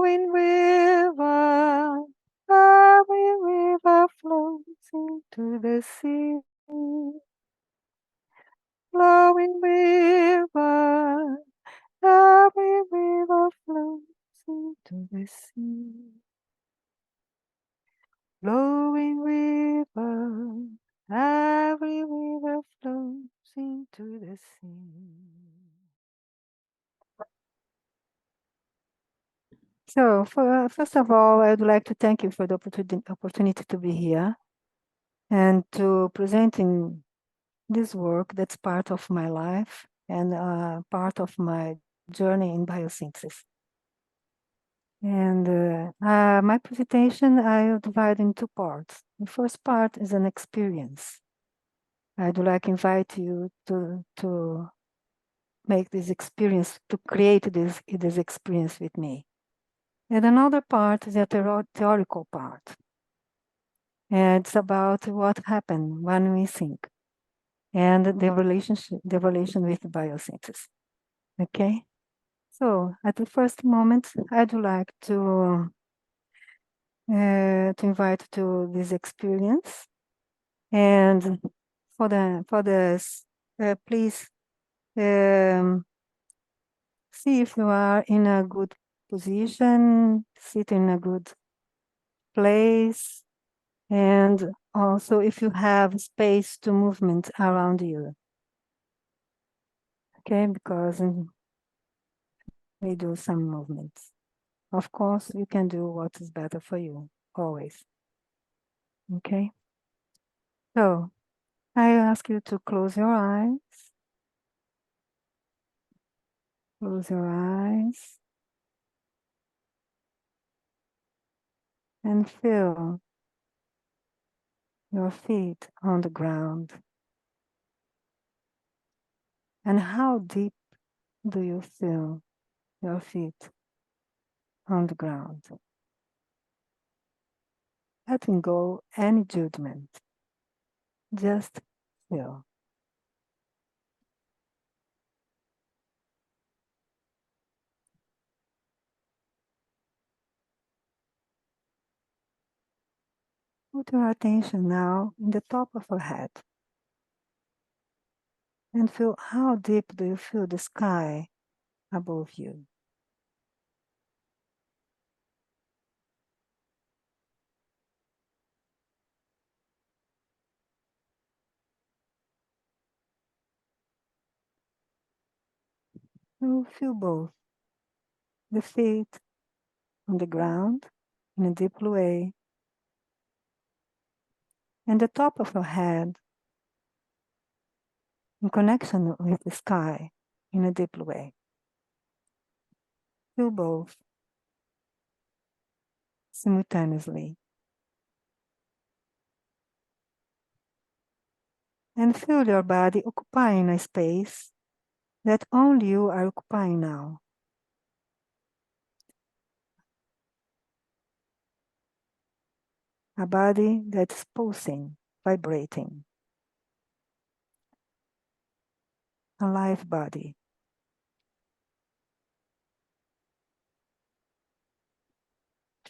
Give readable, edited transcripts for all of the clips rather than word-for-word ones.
Flowing river, every river flows into the sea. Flowing river, every river flows into the sea. Flowing river, every river flows into the sea. So, first of all, I'd like to thank you for the opportunity to be here and to presenting this work that's part of my life and part of my journey in biosynthesis. And my presentation, I'll divide in two parts. The first part is an experience. I'd like to invite you to make this experience, to create this experience with me. And another part is a theoretical part. And it's about what happened when we think and the relation with biosynthesis. Okay? So at the first moment, I'd like to invite to this experience. And for this, please see if you are in a good position, sit in a good place, and also if you have space to movement around you. Okay, because we do some movements. Of course, you can do what is better for you, always. Okay? So, I ask you to close your eyes. Close your eyes. And feel your feet on the ground. And how deep do you feel your feet on the ground? Letting go any judgment. Just feel. Put your attention now in the top of your head. And feel how deep do you feel the sky above you. You feel both the feet on the ground in a deep way and the top of your head in connection with the sky in a deep way. Feel both simultaneously. And feel your body occupying a space that only you are occupying now. A body that's pulsing, vibrating. A live body.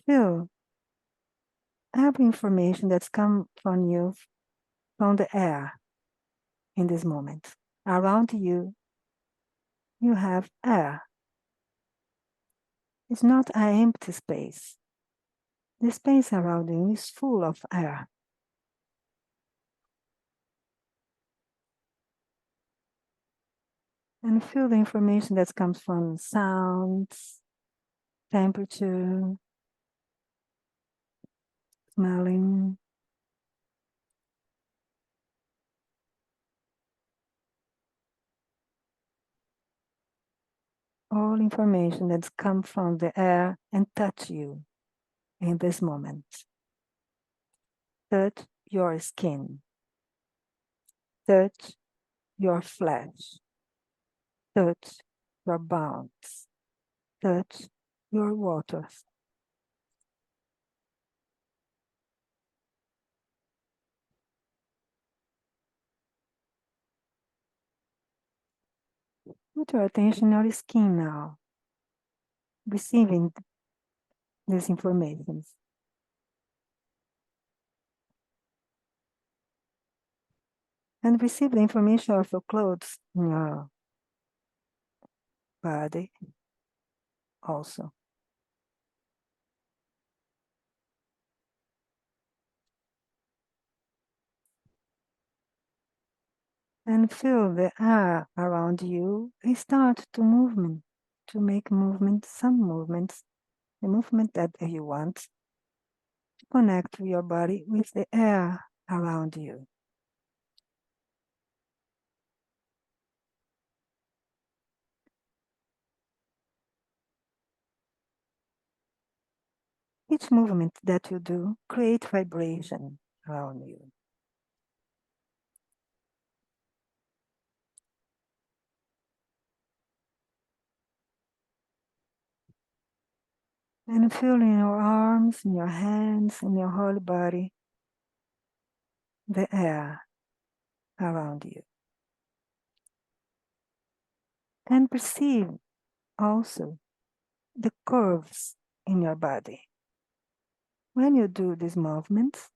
Feel every information that's come from you from the air in this moment. Around you, you have air. It's not an empty space. The space around you is full of air. And feel the information that comes from sounds, temperature, smelling. All information that's come from the air and touch you in this moment. Touch your skin. Touch your flesh. Touch your bones. Touch your waters. Put your attention on your skin now, receiving these informations. And receive the information of your clothes in your body also. And feel the air around you and start to make movement, some movements, the movement that you want to connect your body with the air around you. Each movement that you do creates vibration around you. And feel in your arms, in your hands, in your whole body, the air around you. And perceive also the curves in your body. When you do these movements,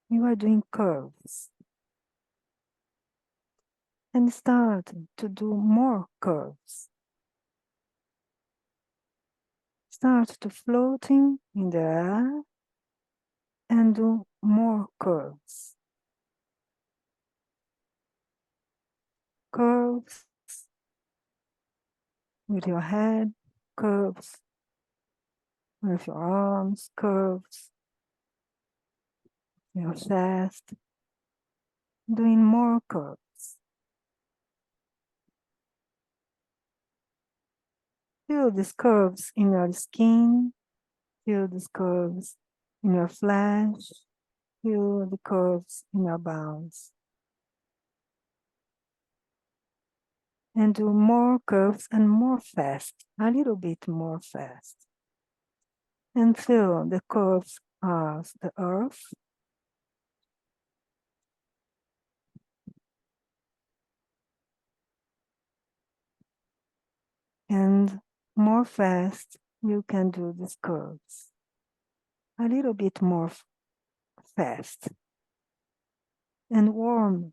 you are doing curves. And start to do more curves. Start to floating in the air and do more curves. Curves with your head, curves with your arms, curves, your chest, doing more curves. Feel these curves in your skin, feel these curves in your flesh, feel the curves in your bones. And do more curves and more fast, a little bit more fast. And feel the curves of the earth. And more fast, you can do these curves. A little bit more fast. And warm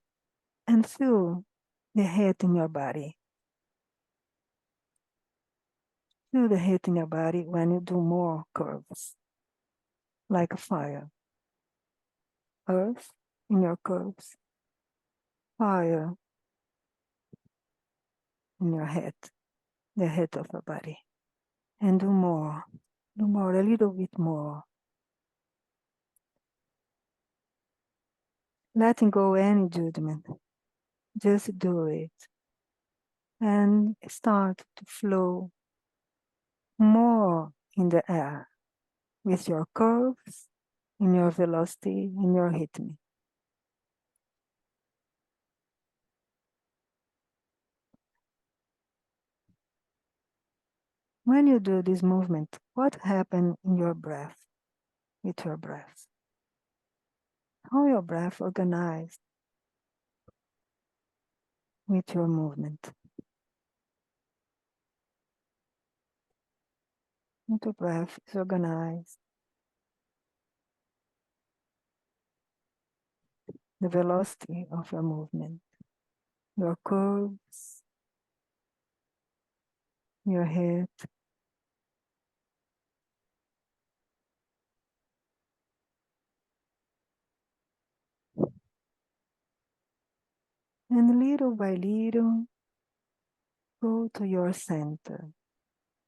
and feel the heat in your body. Feel the heat in your body when you do more curves, like a fire. Earth in your curves, fire in your head, the head of your body. And do more, a little bit more. Letting go any judgment, just do it. And start to flow more in the air with your curves, in your velocity, in your rhythm. When you do this movement, what happens in your breath, with your breath? How your breath organized with your movement? And the breath is organized. The velocity of your movement, your curves, your head, and little by little, go to your center.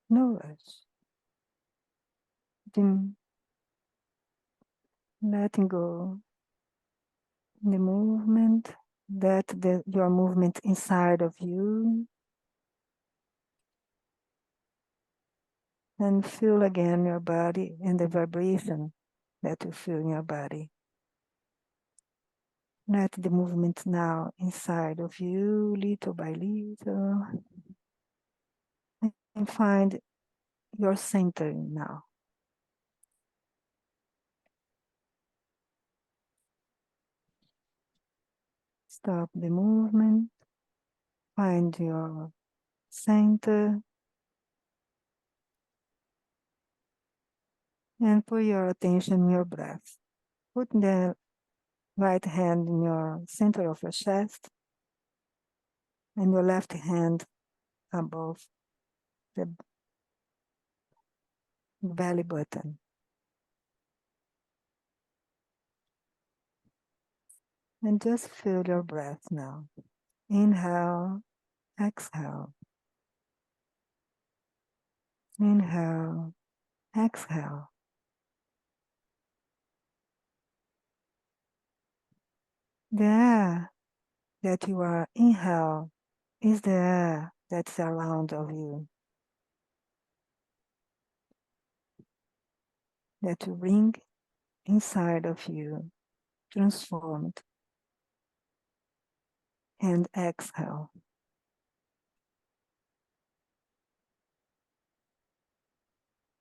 No rush. Then letting go the movement, your movement inside of you, and feel again your body and the vibration that you feel in your body. Let the movement now inside of you, little by little, and find your center now. Stop the movement, find your center, And put your attention in your breath. Put the right hand in your center of your chest and your left hand above the belly button. And just feel your breath now. Inhale, exhale. Inhale, exhale. The air that you are inhale is the air that's around of you, that you bring inside of you, transformed, and exhale.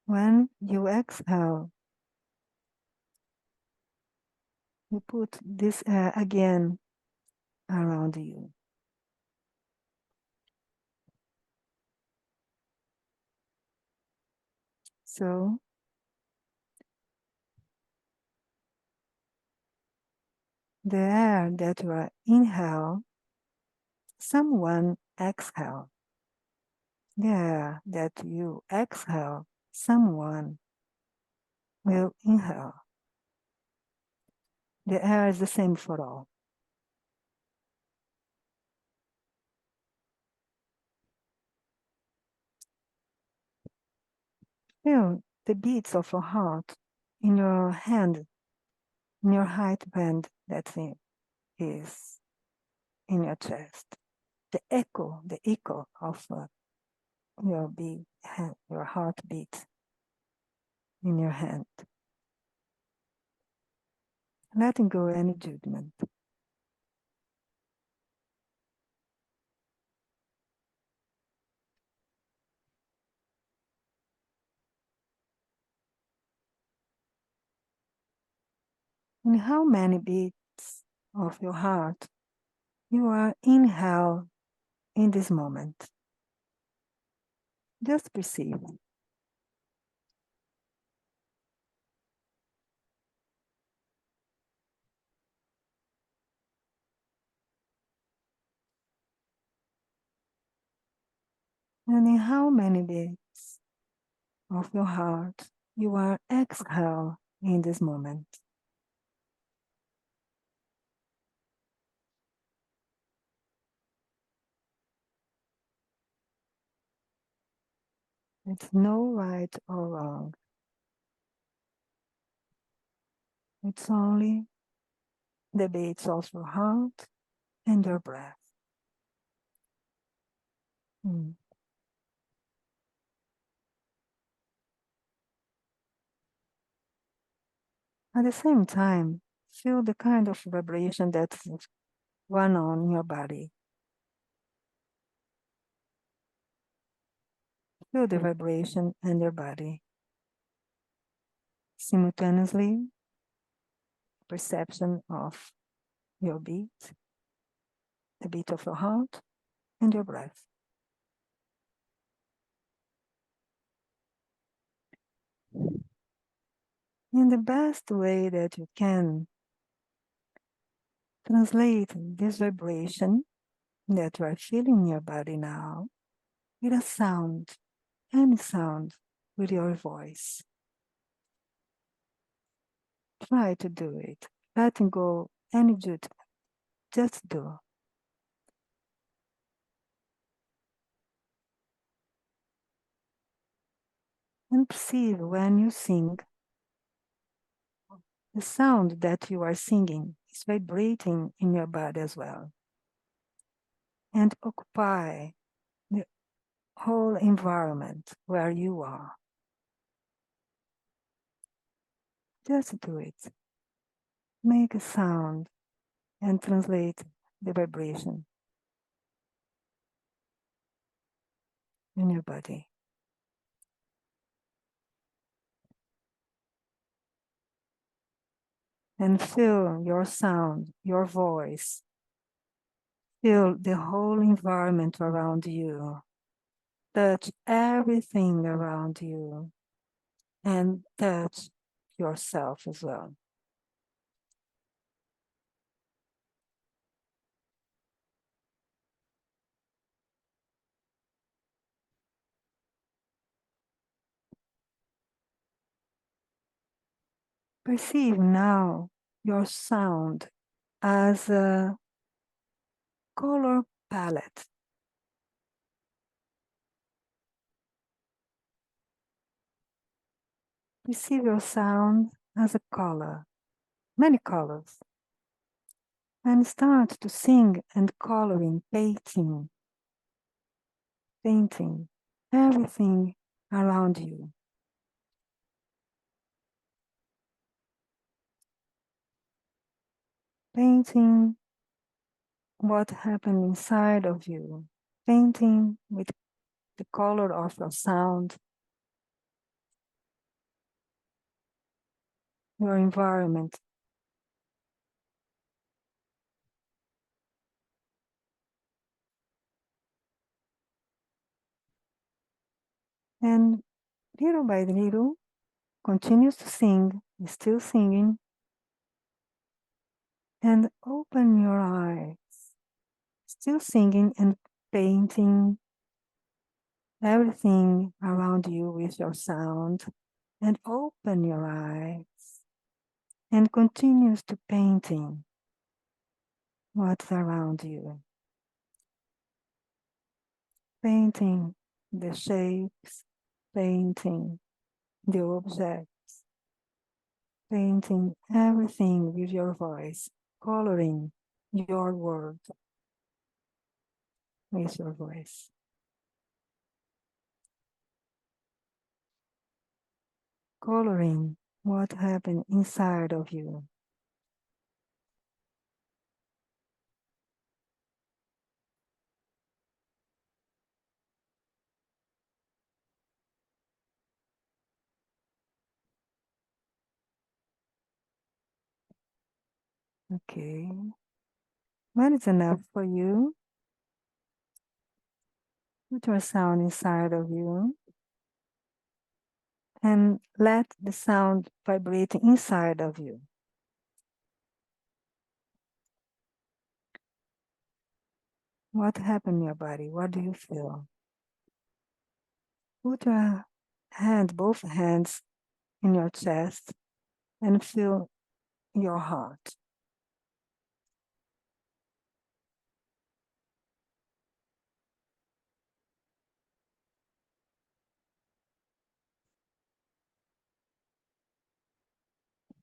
When you exhale, you put this air again around you. So the air that you are inhale, someone exhale. The air that you exhale, someone will inhale. The air is the same for all. Feel the beats of your heart in your hand, in your height band that is in your chest. The echo of your beat, your heartbeat in your hand. Letting go any judgment. And how many beats of your heart you are inhale in this moment. Just perceive. And in how many beats of your heart you are exhale in this moment. It's no right or wrong. It's only the beats of your heart and your breath. Mm. At the same time, feel the kind of vibration that's going on in your body. Feel the vibration in your body. Simultaneously, perception of your beat, the beat of your heart, and your breath. In the best way that you can, translate this vibration that you are feeling in your body now with a sound, any sound with your voice. Try to do it. Letting go any judgment. Just do. And perceive when you sing, the sound that you are singing is vibrating in your body as well. And occupy the whole environment where you are. Just do it. Make a sound and translate the vibration in your body. And feel your sound, your voice. Feel the whole environment around you. Touch everything around you. and touch yourself as well. Perceive now your sound as a color palette. Perceive your sound as a color, many colors, and start to sing and coloring, painting everything around you. Painting what happened inside of you, painting with the color of your sound, your environment, and little by little continues to sing, still singing, and open your eyes, still singing and painting everything around you with your sound, and open your eyes and continues to painting what's around you, painting the shapes, painting the object, painting everything with your voice, coloring your world with your voice. Coloring what happened inside of you. Okay. When it's enough for you, put your sound inside of you and let the sound vibrate inside of you. What happened in your body? What do you feel? Put your both hands in your chest and feel your heart.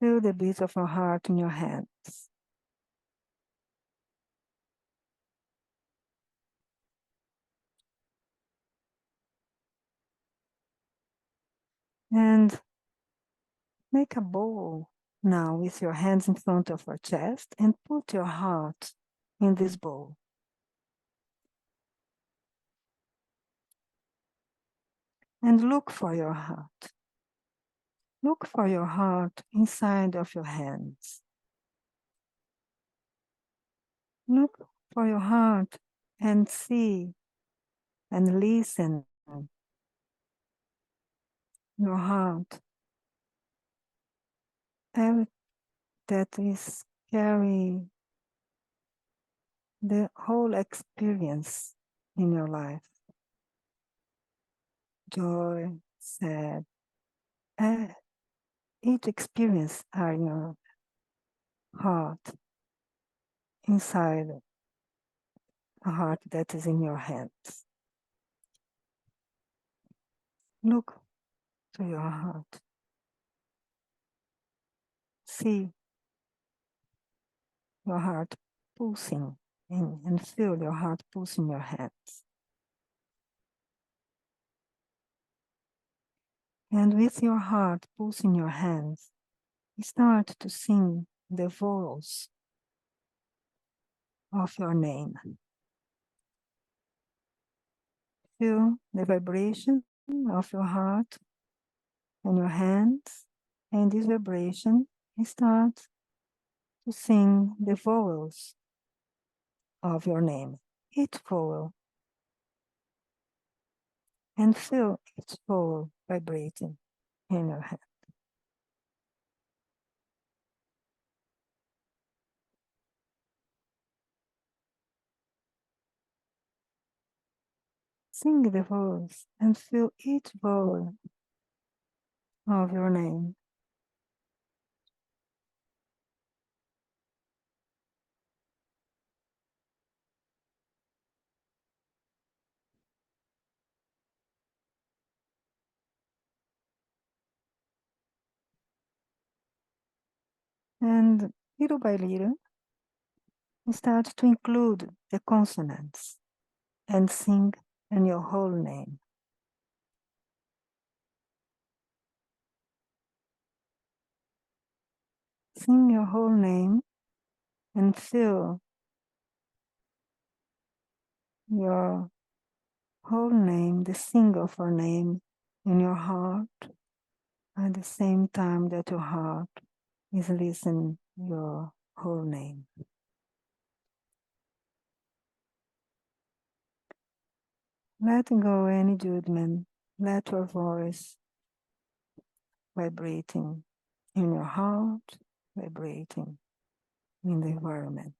Feel the beat of your heart in your hands. And make a bowl now with your hands in front of your chest and put your heart in this bowl. And look for your heart. Look for your heart inside of your hands. Look for your heart and see and listen your heart. Every that is carrying the whole experience in your life. Joy, sad, each experience are in your heart, inside a heart that is in your hands. Look to your heart. See your heart pulsing in, and feel your heart pulsing your hands. And with your heart pulsing your hands, start to sing the vowels of your name. Feel the vibration of your heart and your hands, and this vibration starts to sing the vowels of your name, each vowel, and feel each vowel vibrating. in your hand. Sing the voice and feel each vowel of your name. And little by little, start to include the consonants and sing in your whole name. Sing your whole name and feel your whole name, the sing of your name in your heart at the same time that your heart is listening your whole name. Let go any judgment. Let your voice vibrating in your heart, vibrating in the environment.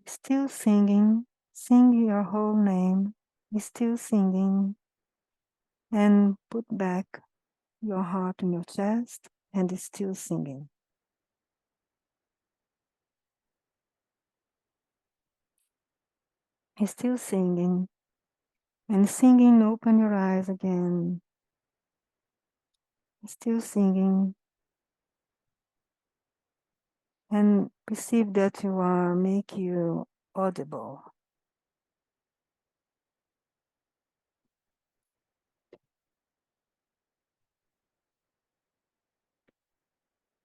Still singing, sing your whole name, still singing, and put back your heart in your chest and still singing. Still singing, and singing, open your eyes again. Still singing, and perceive that you are, make you audible.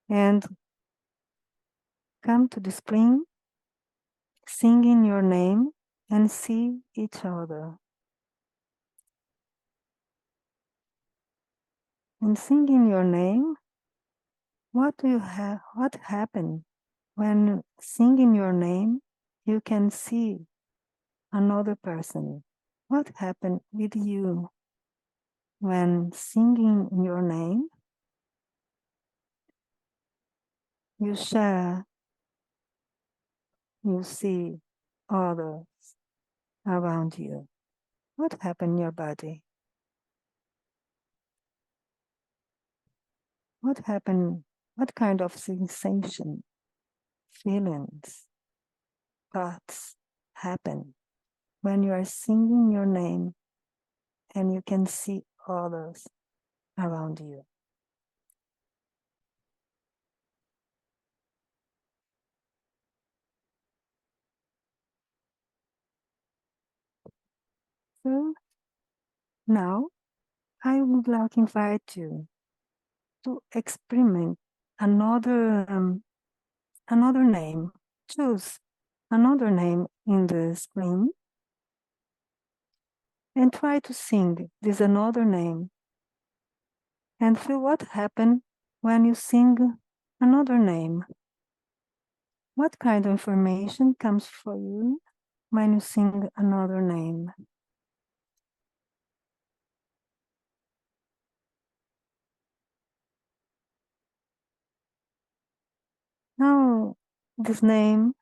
And come to the spring, singing your name and see each other. And singing your name, what do you have? What happened when singing your name? You can see another person. What happened with you when singing your name? You share, you see others around you. What happened in your body? What happened? What kind of sensation, feelings, thoughts happen when you are singing your name and you can see others around you? So now I would like to invite you to experiment another another name. Choose another name in the screen and try to sing this another name and feel what happened when you sing another name. What kind of information comes for you when you sing another name? Now this name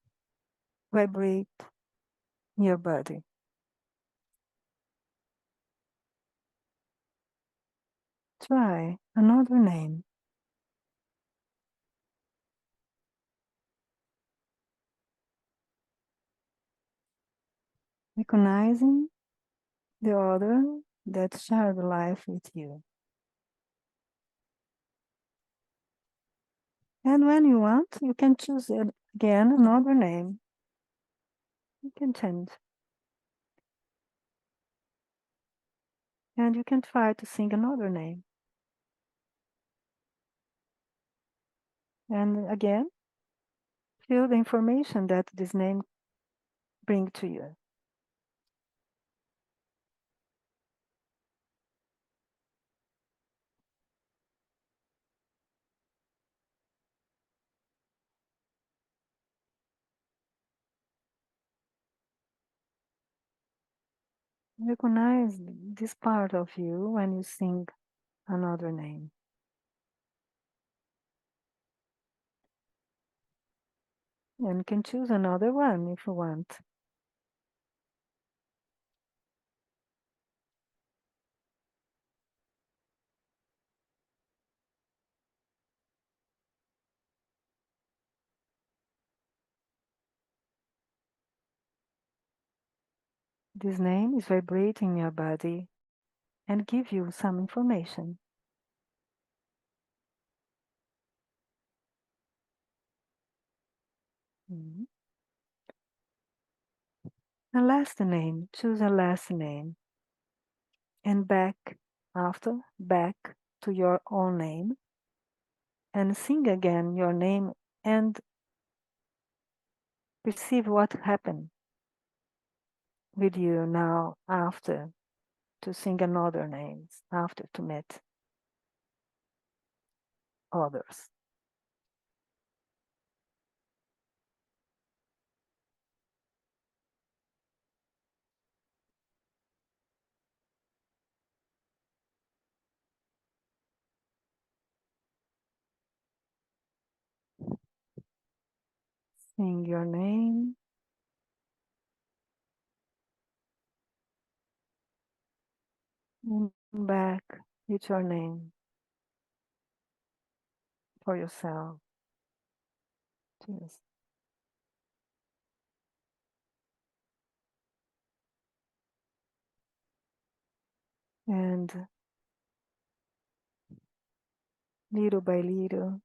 vibrate your body. Try another name. Recognizing the other that shared life with you. And when you want, you can choose again another name. You can change. And you can try to sing another name. And again, feel the information that this name brings to you. Recognize this part of you when you sing another name. And you can choose another one if you want. This name is vibrating in your body and give you some information. Mhm. A last name, choose a last name and back to your own name and sing again your name and perceive what happened with you now after to sing another names, after to meet others. Sing your name and back with your name for yourself. Yes. And little by little,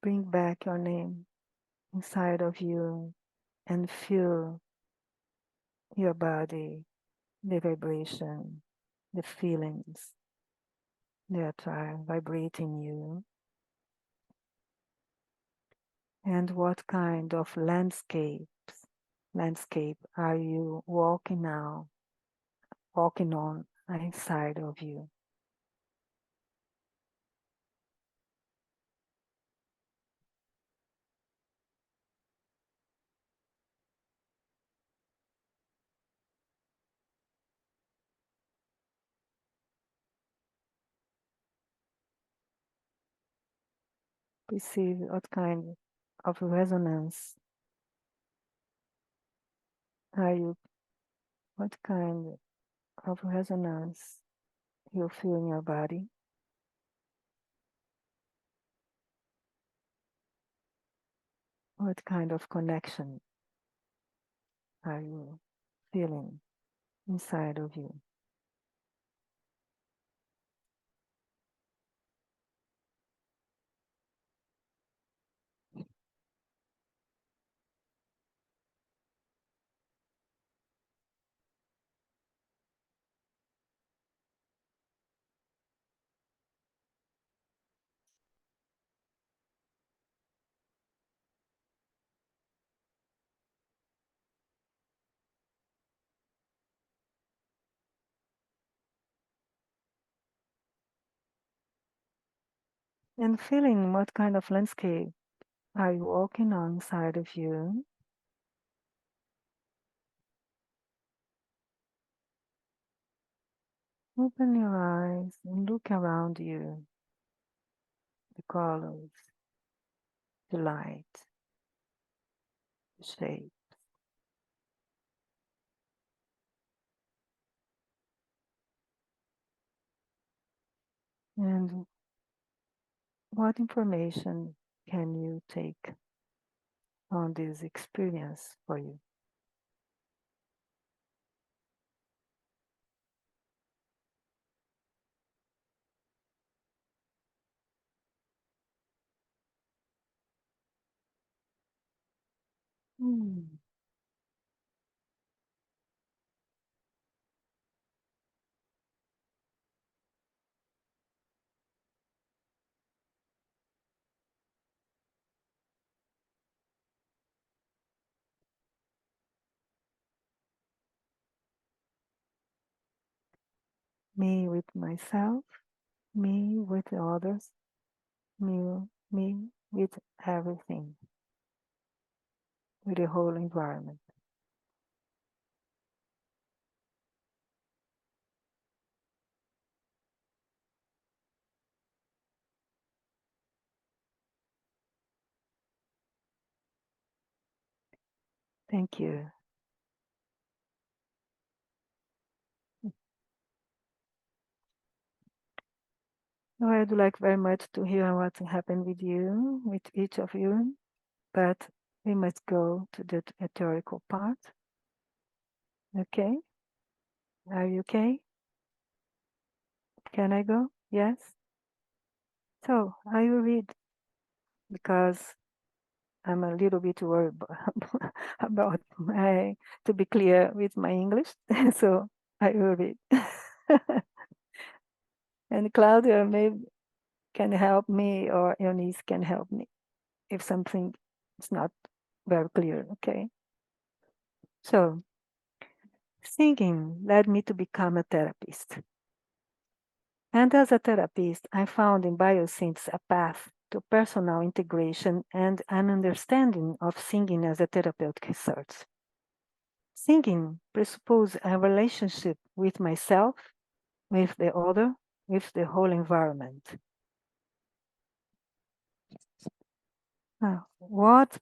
bring back your name inside of you and feel your body, the vibration, the feelings that are vibrating you, and what kind of landscape are you walking on inside of you. Perceive what kind of resonance are you, what kind of resonance you feel in your body. What kind of connection are you feeling inside of you? And feeling what kind of landscape are you walking on inside of you? Open your eyes and look around you, the colors, the light, the shape. And what information can you take on this experience for you? Hmm. Me with myself, me with the others, me with everything, with the whole environment. Thank you. Well, I'd like very much to hear what happened with you, with each of you, but we must go to the theoretical part. Okay? Are you okay? Can I go? Yes? So I will read because I'm a little bit worried about my, to be clear with my English. So I will read. And Claudia maybe can help me, or Eunice can help me if something is not very clear, okay? So singing led me to become a therapist. And as a therapist, I found in biosynthesis a path to personal integration and an understanding of singing as a therapeutic research. Singing presupposes a relationship with myself, with the other, with the whole environment. What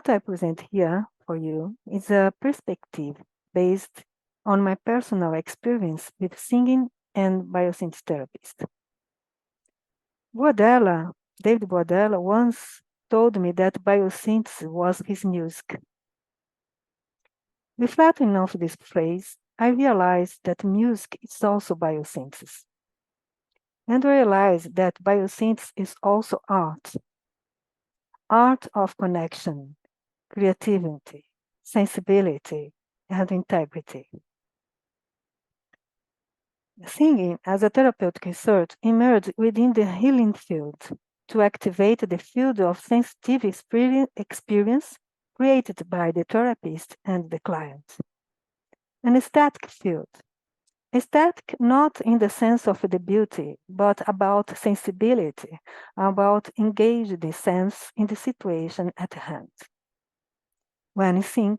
I present here for you is a perspective based on my personal experience with singing and biosynthesis therapist. David Boadella once told me that biosynthesis was his music. Reflecting on this phrase, I realized that music is also biosynthesis. And realized that biosynthesis is also art. Art of connection, creativity, sensibility, and integrity. Singing as a therapeutic research emerged within the healing field to activate the field of sensitive experience created by the therapist and the client. An aesthetic field. Aesthetic not in the sense of the beauty, but about sensibility, about engaged sense in the situation at hand. When we sing,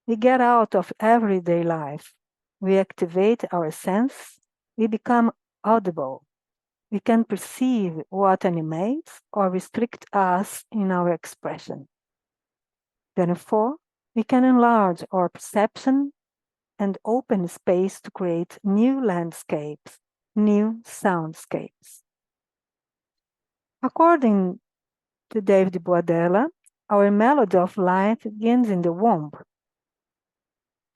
we get out of everyday life. We activate our sense. We become audible. We can perceive what animates or restricts us in our expression. Therefore, we can enlarge our perception and open space to create new landscapes, new soundscapes. According to David Boadella, our melody of life begins in the womb,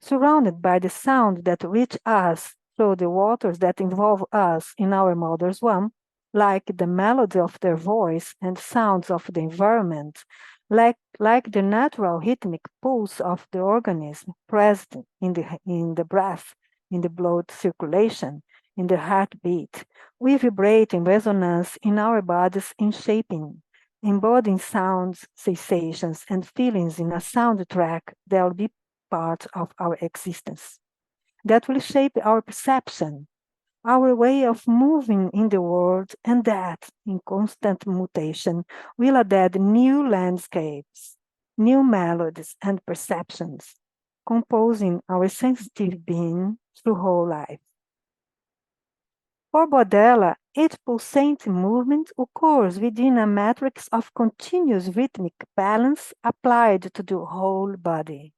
surrounded by the sound that reach us through the waters that involve us in our mother's womb, like the melody of their voice and sounds of the environment, like the natural rhythmic pulse of the organism present in the breath, in the blood circulation, in the heartbeat. We vibrate in resonance in our bodies in shaping, embodying sounds, sensations, and feelings in a soundtrack that will be part of our existence, that will shape our perception, our way of moving in the world, and that, in constant mutation, will add new landscapes, new melodies, and perceptions, composing our sensitive being through whole life. For Bodella, each pulsating movement occurs within a matrix of continuous rhythmic balance applied to the whole body.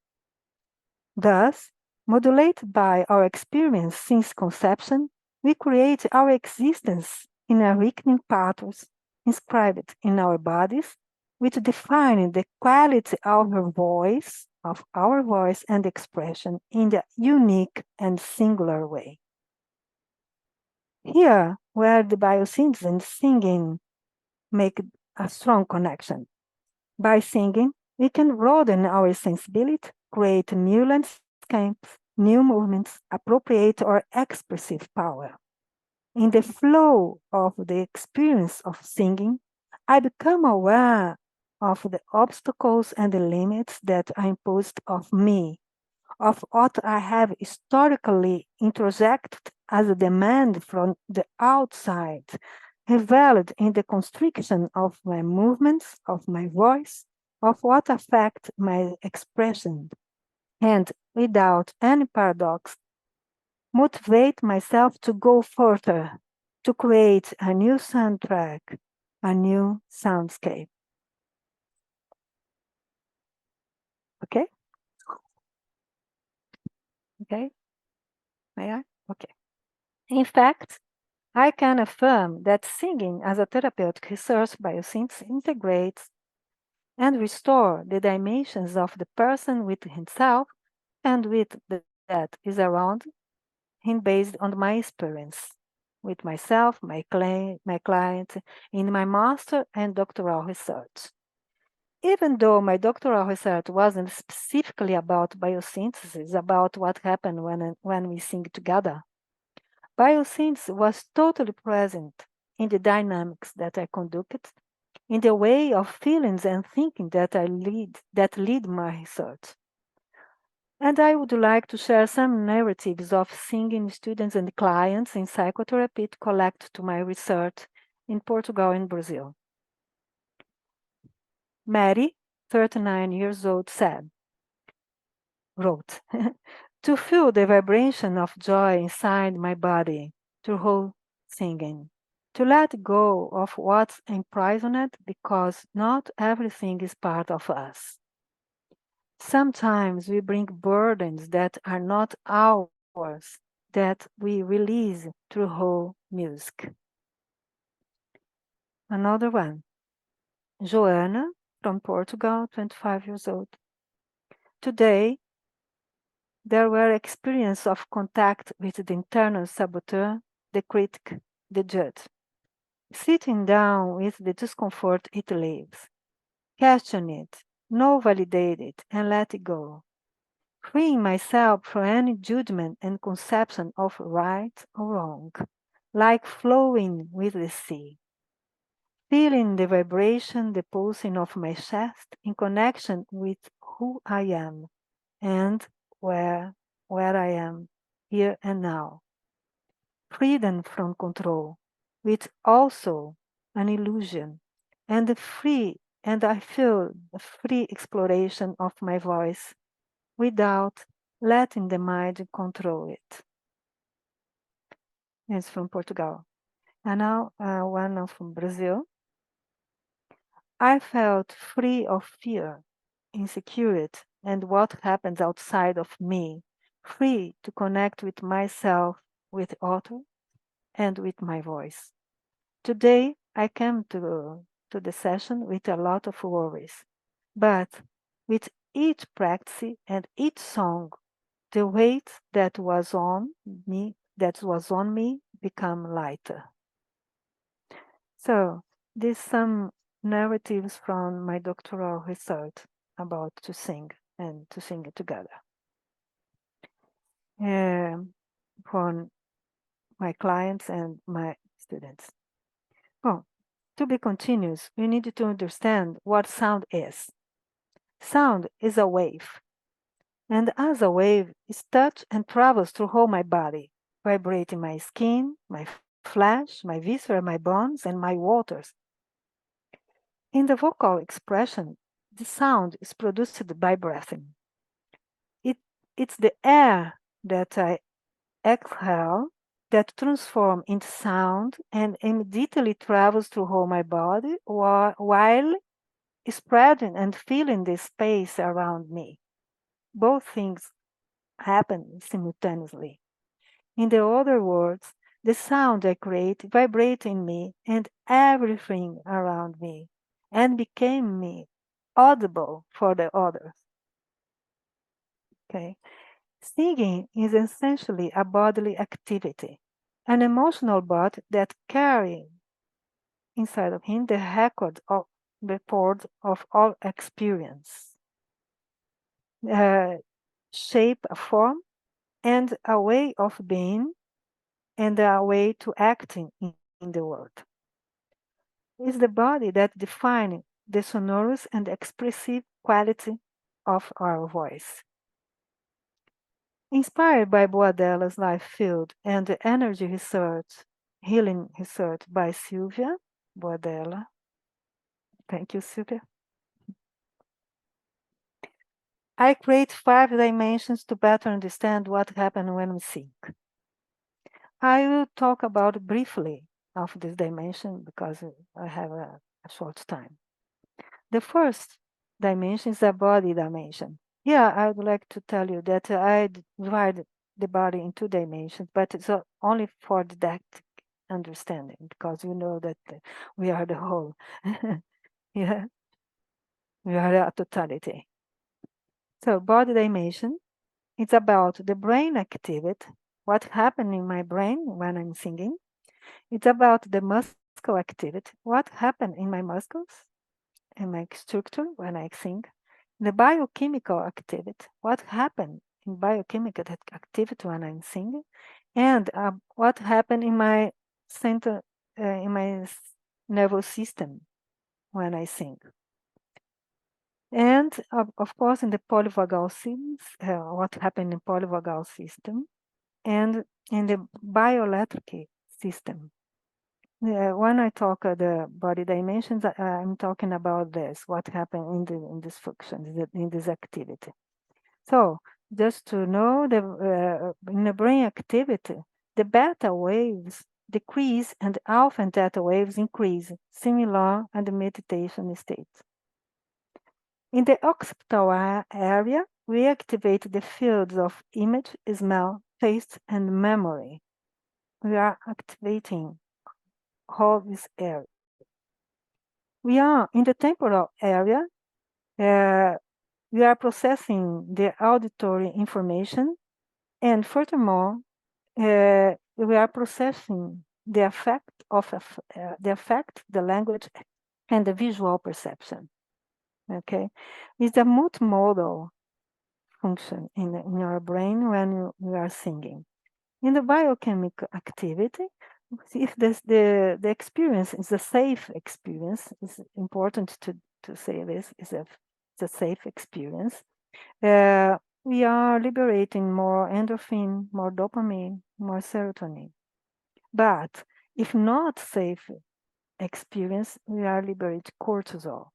Thus, modulated by our experience since conception, we create our existence in a reckoning patterns inscribed in our bodies, which define the quality of our voice and expression in the unique and singular way. Here, where the biosynthesis and singing make a strong connection. By singing, we can broaden our sensibility, create new landscapes, new movements, appropriate our expressive power. In the flow of the experience of singing, I become aware of the obstacles and the limits that are imposed of me, of what I have historically introjected as a demand from the outside, revealed in the constriction of my movements, of my voice, of what affect my expression, and without any paradox, motivate myself to go further, to create a new soundtrack, a new soundscape. Okay? May I? Okay. In fact, I can affirm that singing as a therapeutic research biosynthesis integrates and restore the dimensions of the person with himself and with that is around him based on my experience with myself, my client, in my master and doctoral research. Even though my doctoral research wasn't specifically about biosynthesis, about what happened when we sing together, biosynthesis was totally present in the dynamics that I conducted, in the way of feelings and thinking that lead my research. And I would like to share some narratives of singing students and clients in psychotherapy to collect to my research in Portugal and Brazil. Mary, 39 years old, wrote, to feel the vibration of joy inside my body through singing, to let go of what's imprisoned because not everything is part of us. Sometimes we bring burdens that are not ours that we release through whole music. Another one, Joana from Portugal, 25 years old. Today, there were experiences of contact with the internal saboteur, the critic, the judge. Sitting down with the discomfort it leaves. Question it, no validate it, and let it go. Freeing myself from any judgment and conception of right or wrong, like flowing with the sea. Feeling the vibration, the pulsing of my chest in connection with who I am and where I am, here and now. Freedom from control, which also an illusion, and I feel the free exploration of my voice without letting the mind control it. It's from Portugal. And now one from Brazil. I felt free of fear, insecurity, and what happens outside of me, free to connect with myself, with author, and with my voice. Today, I came to the session with a lot of worries, but with each practice and each song, the weight that was on me become lighter. So, these some narratives from my doctoral research about to sing and to sing it together. For my clients and my students. Oh, to be continuous, we need to understand what sound is. Sound is a wave, and as a wave, it touches and travels through all my body, vibrating my skin, my flesh, my viscera, my bones, and my waters. In the vocal expression, the sound is produced by breathing. It's the air that I exhale that transforms into sound and immediately travels through all my body while spreading and filling the space around me. Both things happen simultaneously. In the other words, the sound I create vibrates in me and everything around me and became me audible for the others. Okay. Singing is essentially a bodily activity, an emotional body that carries inside of him the report of all experience, shape, a form, and a way of being, and a way to acting in the world. It's the body that defines the sonorous and expressive quality of our voice. Inspired by Boadella's life field and the energy research, healing research by Sylvia Boadella. Thank you, Sylvia. I create 5 dimensions to better understand what happens when we sing. I will talk about briefly of this dimension because I have a short time. The first dimension is a body dimension. Here, I would like to tell you that I divide the body in 2 dimensions, but it's only for didactic understanding, because you know that we are the whole. Yeah, we are a totality. So body dimension, it's about the brain activity, what happened in my brain when I'm singing. It's about the muscle activity, what happened in my muscles and my structure when I sing. The biochemical activity, what happened in biochemical activity when I'm singing, and what happened in my center, in my nervous system when I sing. And of course, in the polyvagal systems, what happened in polyvagal system, and in the bioelectric system. When I talk the body dimensions, I'm talking about this, what happened in this function, in this activity. So just to know, in the brain activity, the beta waves decrease and alpha and theta waves increase, similar in the meditation state. In the occipital area, we activate the fields of image, smell, taste, and memory. We are activating all this area. We are in the temporal area. We are processing the auditory information, and furthermore, we are processing the affect, the language, and the visual perception. Okay, it's a multimodal function in your brain when you are singing. In the biochemical activity, if the experience is a safe experience, it's important to say this, it's a safe experience. We are liberating more endorphin, more dopamine, more serotonin. But if not safe experience, we are liberating cortisol.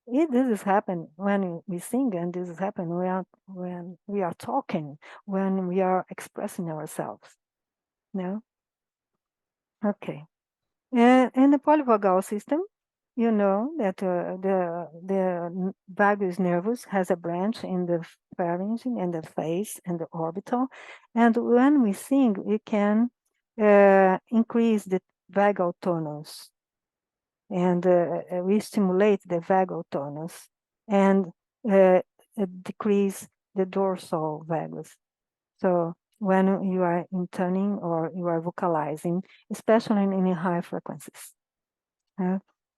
This is happen when we sing, and this is happen when we are talking, when we are expressing ourselves. No? Okay. And in the polyvagal system, you know that the vagus nervus has a branch in the pharynx and the face and the orbital. And when we sing, we can increase the vagal tonus, and we stimulate the vagal tonus and decrease the dorsal vagus. So when you are intoning or you are vocalizing, especially in high frequencies.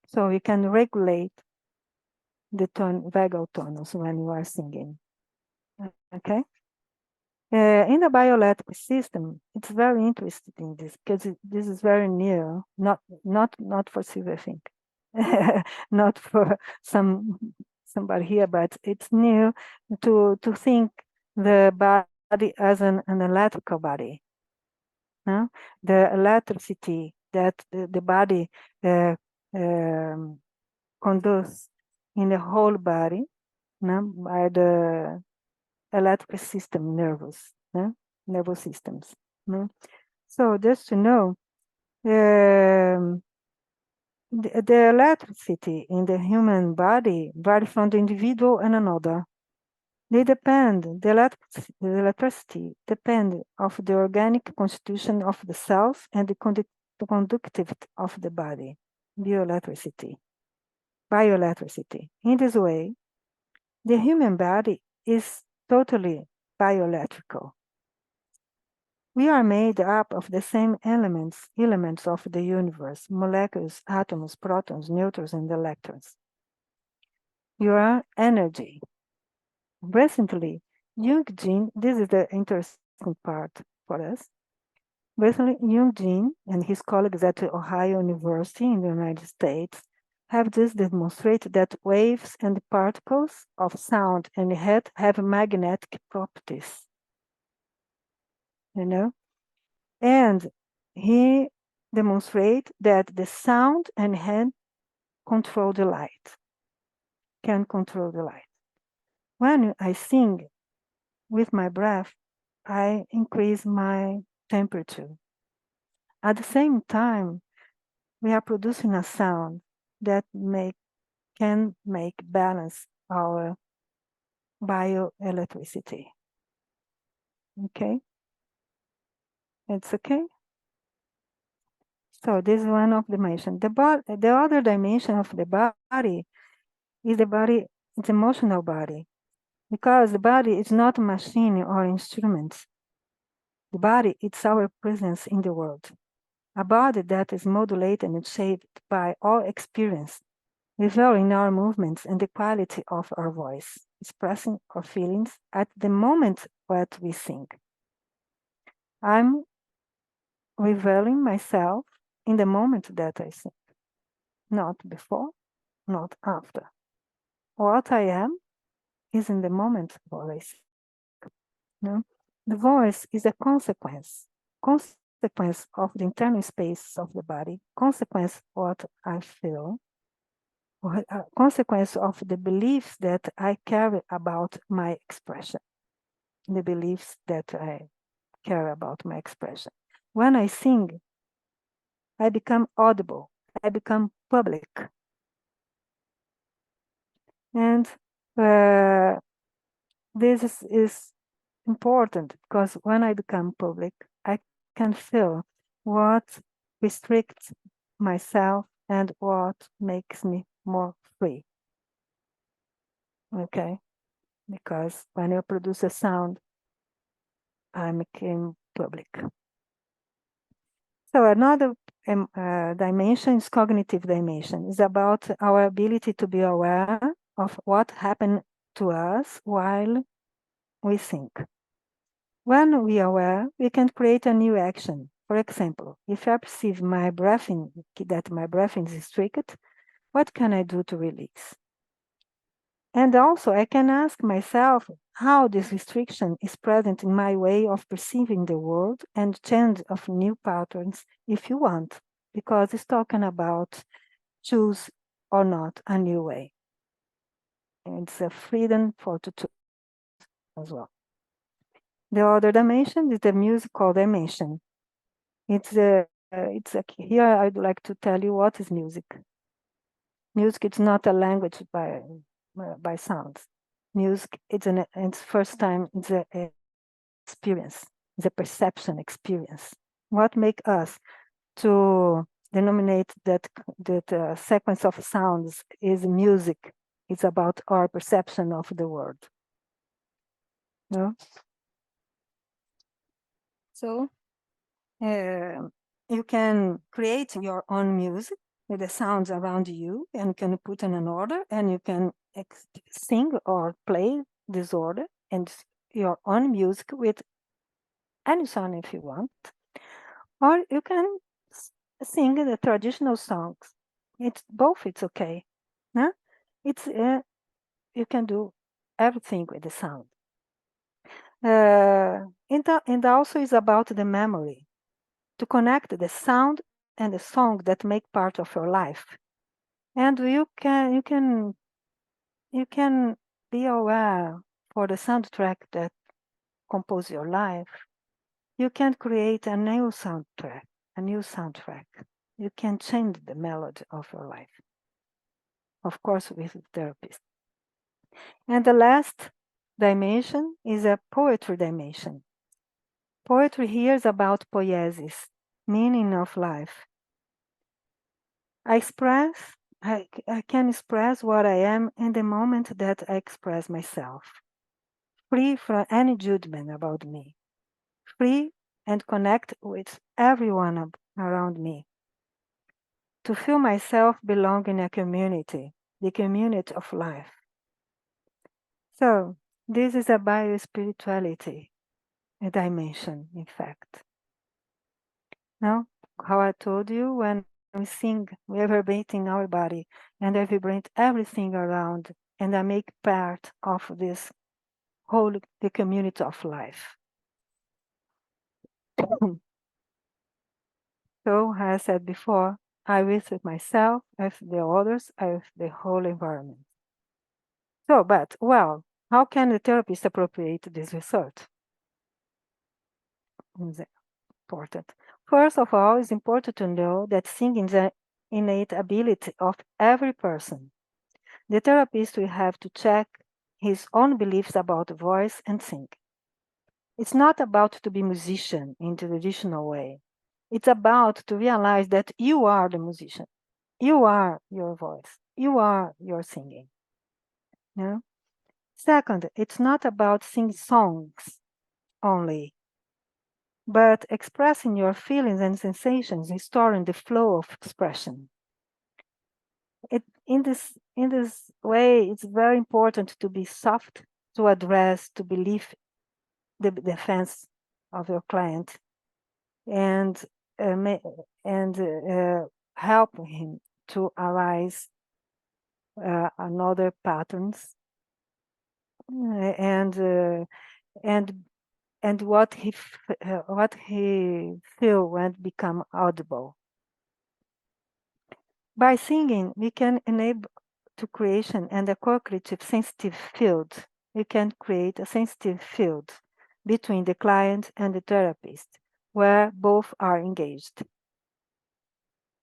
So you can regulate the vagal tonus when you are singing. Okay. In the bioelectric system, it's very interesting in this because this is very new, not for Silvia, I think, not for somebody here, but it's new to think the body as an electrical body. The electricity that the body conducts in the whole body by the electric system, nervous systems. So just to know, the electricity in the human body vary from the individual and another. They depend, the electricity depend of the organic constitution of the cells and the conductivity of the body, bioelectricity. In this way, the human body is totally bioelectrical. We are made up of the same elements of the universe, molecules, atoms, protons, neutrons, and electrons. You are energy. Recently, Jung Jin, this is the interesting part for us. Recently, Jung Jin and his colleagues at Ohio University in the United States have just demonstrated that waves and particles of sound and heat have magnetic properties. And he demonstrates that the sound and heat control the light, can control the light. When I sing with my breath, I increase my temperature. At the same time, we are producing a sound that can make balance our bioelectricity. Okay? It's okay. So this is one of the dimension. The other dimension of the body is it's emotional body, because the body is not a machine or instruments. The body, it's our presence in the world. A body that is modulated and shaped by all experience, revealing our movements and the quality of our voice, expressing our feelings at the moment that we sing. I'm revealing myself in the moment that I sing, not before, not after. What I am is in the moment where I sing. No? The voice is a consequence of the internal space of the body, consequence what I feel, or a consequence of the beliefs that I carry about my expression, the beliefs that I care about my expression. When I sing, I become audible, I become public. And this is important because when I become public, I can feel what restricts myself and what makes me more free. Okay? Because when you produce a sound, I became public. So another dimension is cognitive dimension. It's about our ability to be aware of what happened to us while we think. When we are aware, we can create a new action. For example, if I perceive that my breathing is restricted, what can I do to release? And also, I can ask myself how this restriction is present in my way of perceiving the world and change of new patterns if you want, because it's talking about choose or not a new way. And it's a freedom for to choose as well. The other dimension is the musical dimension. Here I'd like to tell you what is music. Music is not a language by sounds. Music, it's first time, it's a experience, it's a perception experience. What make us to denominate that sequence of sounds is music? It's about our perception of the world. No? So you can create your own music with the sounds around you and can put in an order, and you can sing or play this order and your own music with any song if you want. Or you can sing the traditional songs. It's okay. Huh? You can do everything with the sound. And also is about the memory, to connect the sound and the song that make part of your life. And you can be aware for the soundtrack that compose your life. You can create a new soundtrack. You can change the melody of your life. Of course, with a therapist. And the last dimension is a poetry dimension. Poetry here is about poiesis, meaning of life. I can express what I am in the moment that I express myself, free from any judgment about me, free and connect with everyone around me, to feel myself belong in a community, the community of life. So this is a biospirituality, a dimension, in fact. Now, how I told you, when we sing, we are vibrating our body, and I vibrate everything around, and I make part of this whole the community of life. So, as I said before, I with myself, with the others, I with the whole environment. So, but well, how can the therapist appropriate this research? It's important. First of all, it's important to know that singing is an innate ability of every person. The therapist will have to check his own beliefs about voice and sing. It's not about to be musician in the traditional way. It's about to realize that you are the musician. You are your voice. You are your singing. Yeah? Second, it's not about singing songs only, but expressing your feelings and sensations, restoring the flow of expression. In this way, it's very important to be soft, to address, to believe the defense of your client, and help him to arise another patterns, and and and what he feel when become audible. By singing, we can enable to creation and a co-creative sensitive field. We can create a sensitive field between the client and the therapist, where both are engaged.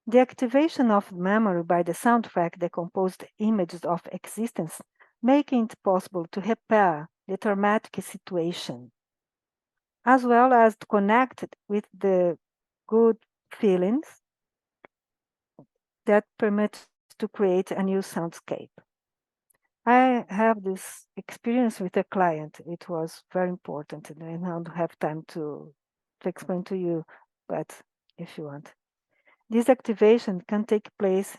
The activation of memory by the soundtrack decomposed images of existence, making it possible to repair the traumatic situation, as well as to connect with the good feelings that permit to create a new soundscape. I have this experience with a client. It was very important, and I don't have time to explain to you, but if you want. This activation can take place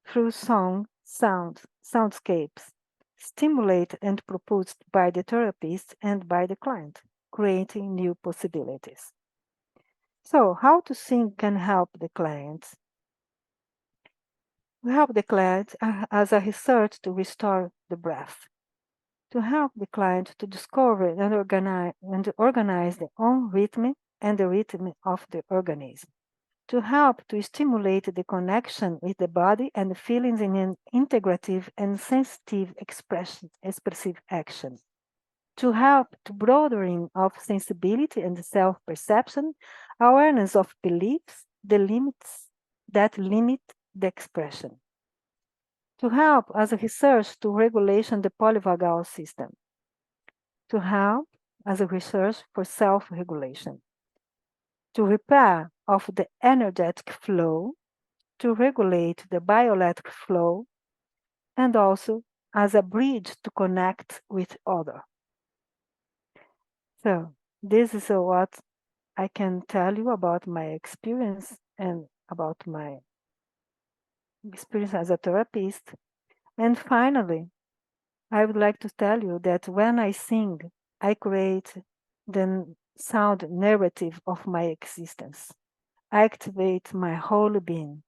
through song, soundscapes, stimulated and proposed by the therapist and by the client, creating new possibilities. So, how to sing can help the client? We help the client as a research to restore the breath, to help the client to discover and organize their own rhythm and the rhythm of the organism, to help to stimulate the connection with the body and the feelings in an integrative and sensitive expressive action, to help to broadening of sensibility and self-perception, awareness of beliefs, the limits that limit the expression, to help as a research to regulation the polyvagal system, to help as a research for self-regulation, to repair of the energetic flow, to regulate the bioelectric flow, and also as a bridge to connect with other. So this is what I can tell you about my experience and about my experience as a therapist. And finally, I would like to tell you that when I sing, I create the sound narrative of my existence. I activate my whole being.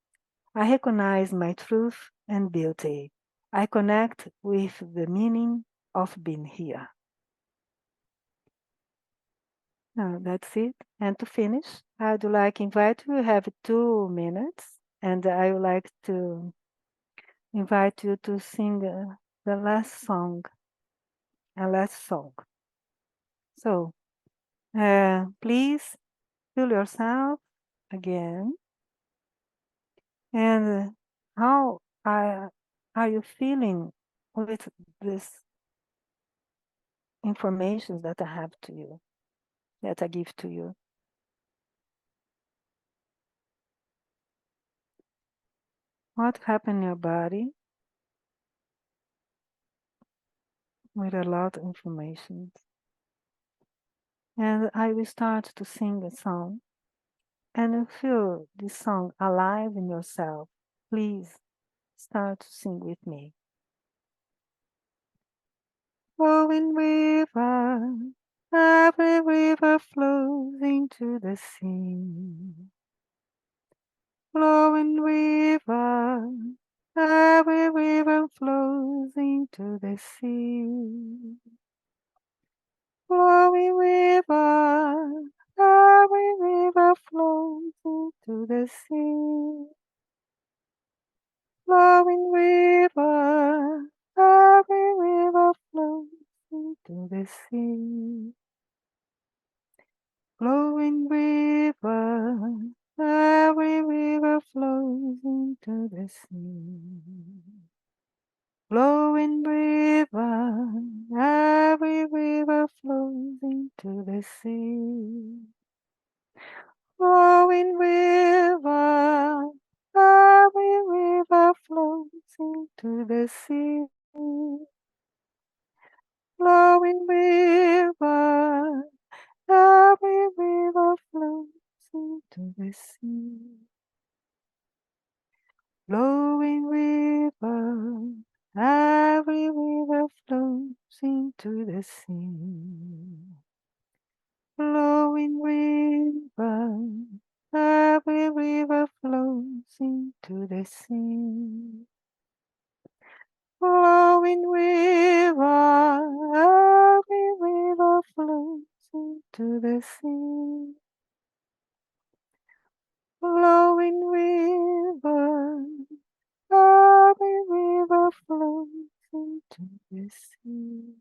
I recognize my truth and beauty. I connect with the meaning of being here. Now that's it. And to finish, I would like to invite you, we have 2 minutes, and I would like to invite you to sing the last song, a last song. So please feel yourself again. And how are you feeling with this information that I have to you, that I give to you? What happened in your body with a lot of information? And I will start to sing a song, and you feel this song alive in yourself. Please start to sing with me. Flowing river, every river flows into the sea. Flowing river, every river flows into the sea. Flowing river, every river flows into the sea. Flowing river, every river flows into the sea. Flowing river, every river flows into the sea. Flowing river, every river flows into the the sea. Flowing river, every river flows into the sea. Flowing river, every river flows into the sea. Flowing river, every river flows into the sea. Flowing river, every river flows into the sea. Flowing river, every river flows into the sea. Flowing river, every river flows into the sea.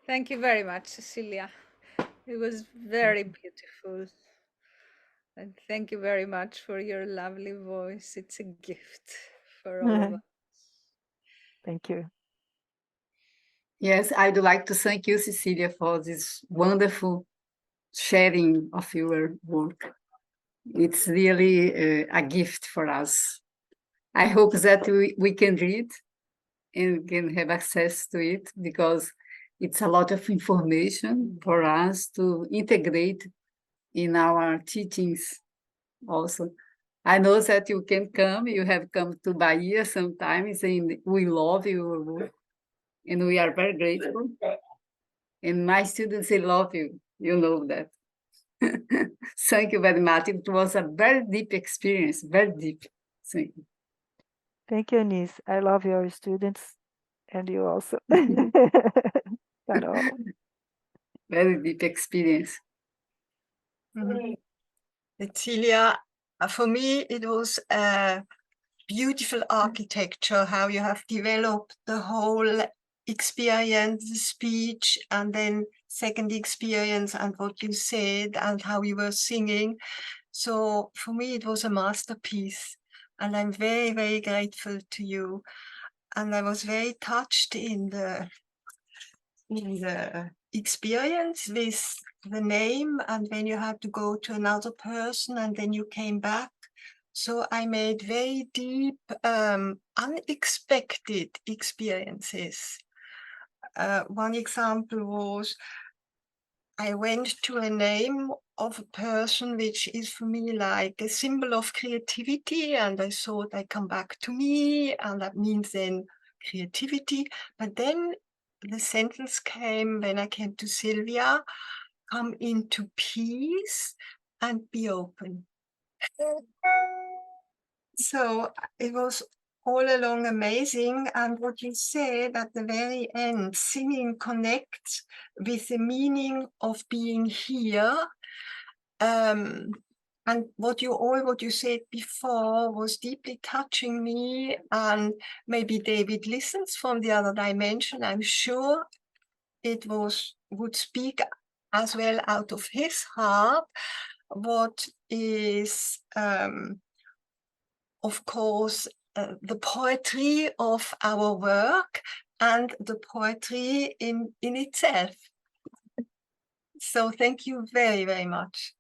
Thank you very much, Cecilia. It was very beautiful. And thank you very much for your lovely voice. It's a gift for all of us. Thank you. Yes, I'd like to thank you, Cecilia, for this wonderful sharing of your work. It's really a gift for us. I hope that we can read and can have access to it, because it's a lot of information for us to integrate in our teachings also. I know that you can come, you have come to Bahia sometimes, and we love your work, and we are very grateful. And my students, they love you, you know that. Thank you very much. It was a very deep experience, very deep. Thank you. Thank you, Anise. I love your students and you also. Carol. Very deep experience. Cecilia, for me, it was a beautiful architecture, how you have developed the whole experience, the speech, and then second experience and what you said and how you were singing. So for me, it was a masterpiece. And I'm very, very grateful to you. And I was very touched in the experience with the name, and when you had to go to another person and then you came back. So I made very deep, unexpected experiences. One example was I went to a name of a person which is for me like a symbol of creativity, and I thought I come back to me, and that means then creativity. But then the sentence came when I came to Sylvia, come into peace and be open. So it was all along amazing. And what you said at the very end, singing connects with the meaning of being here. And what you said before was deeply touching me. And maybe David listens from the other dimension. I'm sure it would speak as well out of his heart. What is of course, the poetry of our work and the poetry in itself. So thank you very, very much.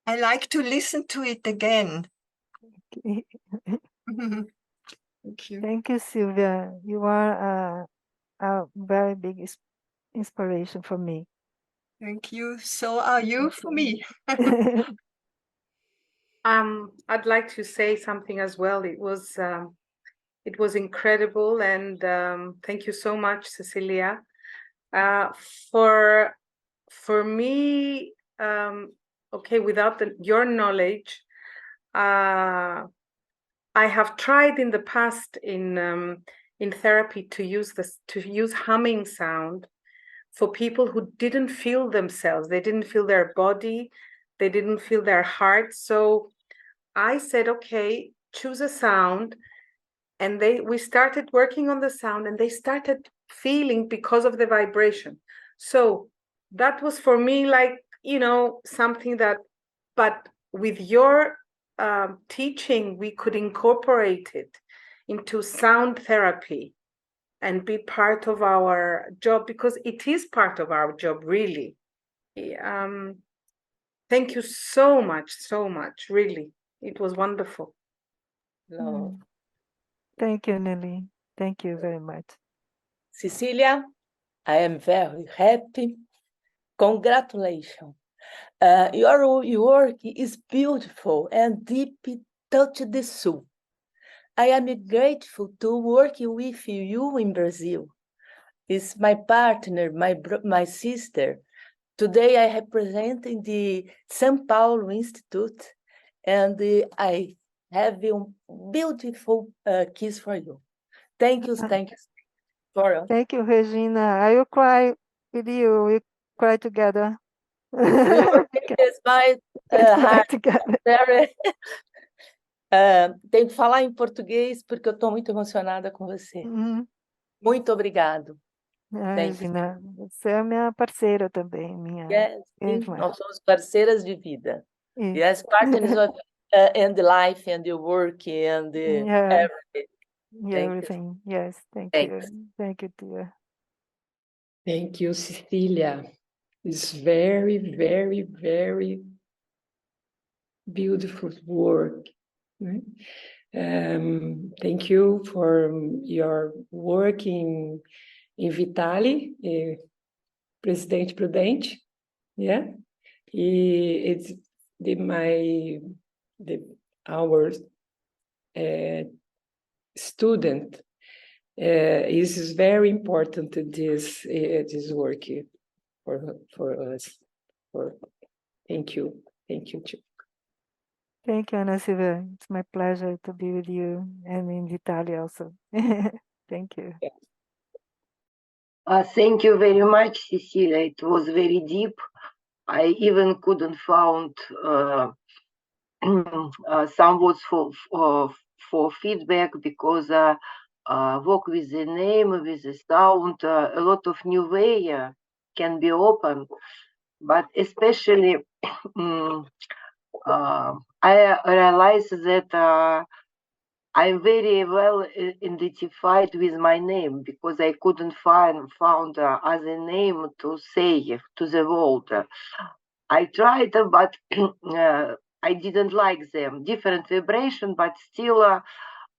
I like to listen to it again. Thank you. Thank you, Sylvia. You are a very big inspiration for me. Thank you. So are you for me. I'd like to say something as well. It was incredible, and thank you so much, Cecilia. For me, okay, without your knowledge, I have tried in the past in therapy to use humming sound for people who didn't feel themselves. They didn't feel their body. They didn't feel their heart. So I said, okay, choose a sound. And we started working on the sound, and they started feeling because of the vibration. So that was for me like, something that, but with your teaching, we could incorporate it into sound therapy. and be part of our job, because it is part of our job, really. Thank you so much, really. It was wonderful. No. Thank you, Nelly. Thank you very much. Cecilia, I am very happy. Congratulations. Your work is beautiful and deep touch the soul. I am grateful to work with you in Brazil. It's my partner, my sister. Today I represent in the São Paulo Institute, and I have a beautiful kiss for you. Thank you. Thank you, Regina. I will cry with you. We cry together. It's my heart. Tenho que falar em português porque eu estou muito emocionada com você. Muito obrigado. Regina, você é minha parceira também, minha irmã. Nós somos parceiras de vida. Yes, partners of and life and the work and everything. Everything. Yes, thank you. Thank you, dear. Thank you, Cecilia. It's very, very, very beautiful work. Thank you for your work in Vitali, Presidente Prudente. Yeah, it's our student is very important in this work for us. Thank you too. Thank you, Ana Silvia. It's my pleasure to be with you and in Italy also. Thank you. Thank you very much, Cecilia. It was very deep. I even couldn't find some words for feedback, because work with the name, with the sound, a lot of new way can be open. But especially, I realize that I'm very well identified with my name, because I couldn't found other name to say to the world. I tried, but I didn't like them. Different vibration, but still,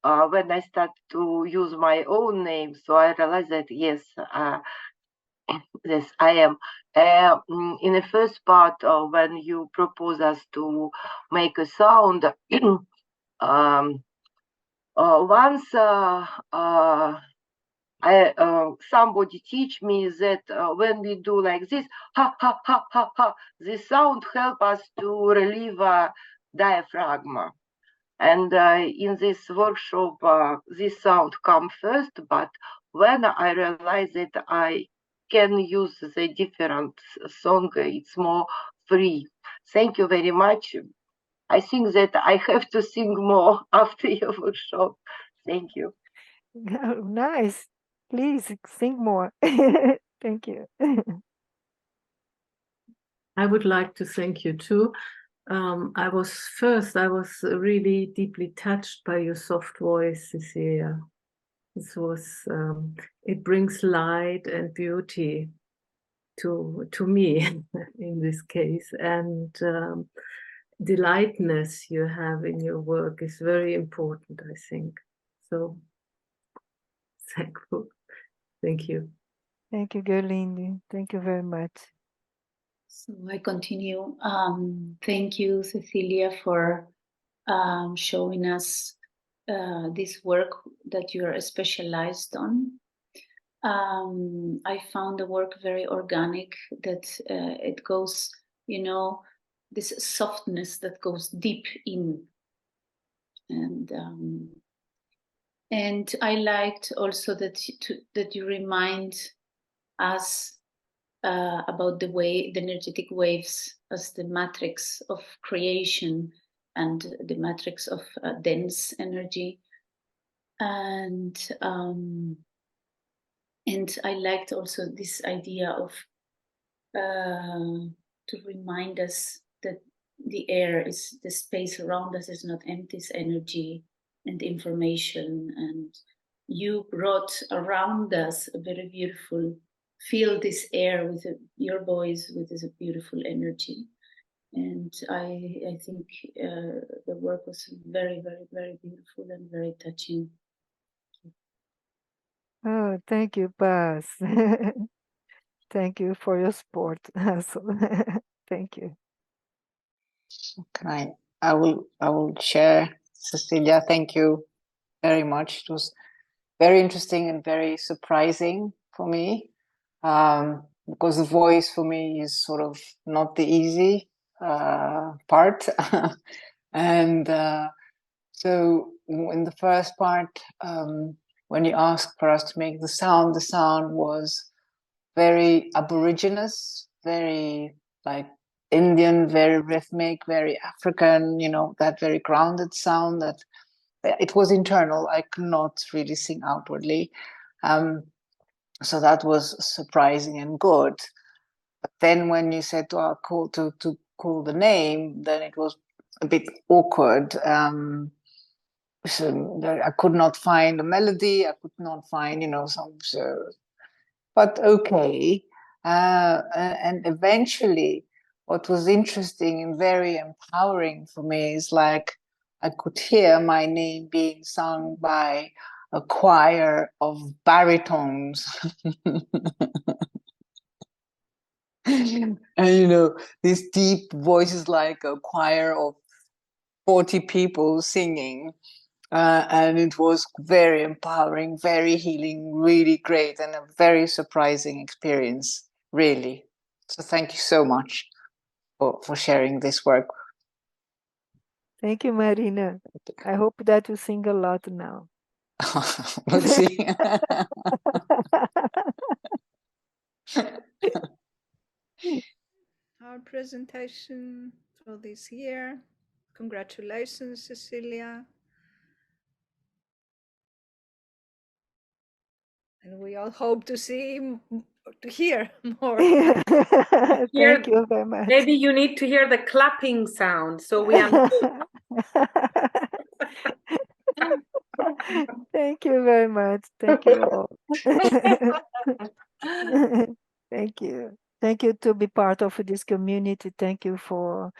when I start to use my own name, so I realized that yes, yes, I am. In the first part, when you propose us to make a sound, once somebody teach me that when we do like this, ha ha ha ha ha, this sound help us to relieve diaphragm. And in this workshop, this sound come first. But when I realize that I can use the different song, it's more free. Thank you very much. I think that I have to sing more after your workshop. Thank you. Nice. Please sing more. Thank you. I would like to thank you too. I was really deeply touched by your soft voice, Cecilia. This was, it brings light and beauty to me in this case, and the lightness you have in your work is very important, I think. So thankful. Thank you. Thank you, Gerlinde. Thank you very much. So I continue. Thank you, Cecilia, for showing us this work that you are specialized on. I found the work very organic, that it goes, this softness that goes deep in. And I liked also that you remind us about the energetic waves as the matrix of creation and the matrix of dense energy. And I liked also this idea of to remind us that the air is the space around us is not empty, it's energy and information, and you brought around us a very beautiful, fill this air with your voice with this beautiful energy. And I think the work was very, very, very beautiful and very touching. Oh, thank you, Paz. Thank you for your support. Also. Thank you. I will share. Cecilia, thank you very much. It was very interesting and very surprising for me, because the voice for me is sort of not the easy part. And so in the first part, when you asked for us to make the sound was very aboriginous, very like Indian, very rhythmic, very African, that very grounded sound that it was internal. I could not really sing outwardly. So that was surprising and good. But then when you said to call the name, then it was a bit awkward. So I could not find a melody. I could not find, but okay. And eventually, what was interesting and very empowering for me is like I could hear my name being sung by a choir of baritones. And these deep voices, like a choir of 40 people singing. And it was very empowering, very healing, really great, and a very surprising experience, really. So thank you so much for sharing this work. Thank you, Marina. I hope that you sing a lot now. Let's see. Our presentation for this year. Congratulations, Cecilia. And we all hope to hear more. Thank you very much. Maybe you need to hear the clapping sound so we understand. Thank you very much. Thank you all. Thank you. Thank you to be part of this community. Thank you for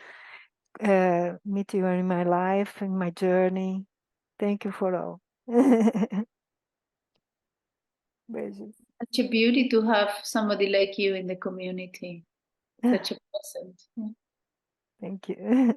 meeting you in my life, in my journey. Thank you for all. Beijos. Such a beauty to have somebody like you in the community. Such a present. Thank you.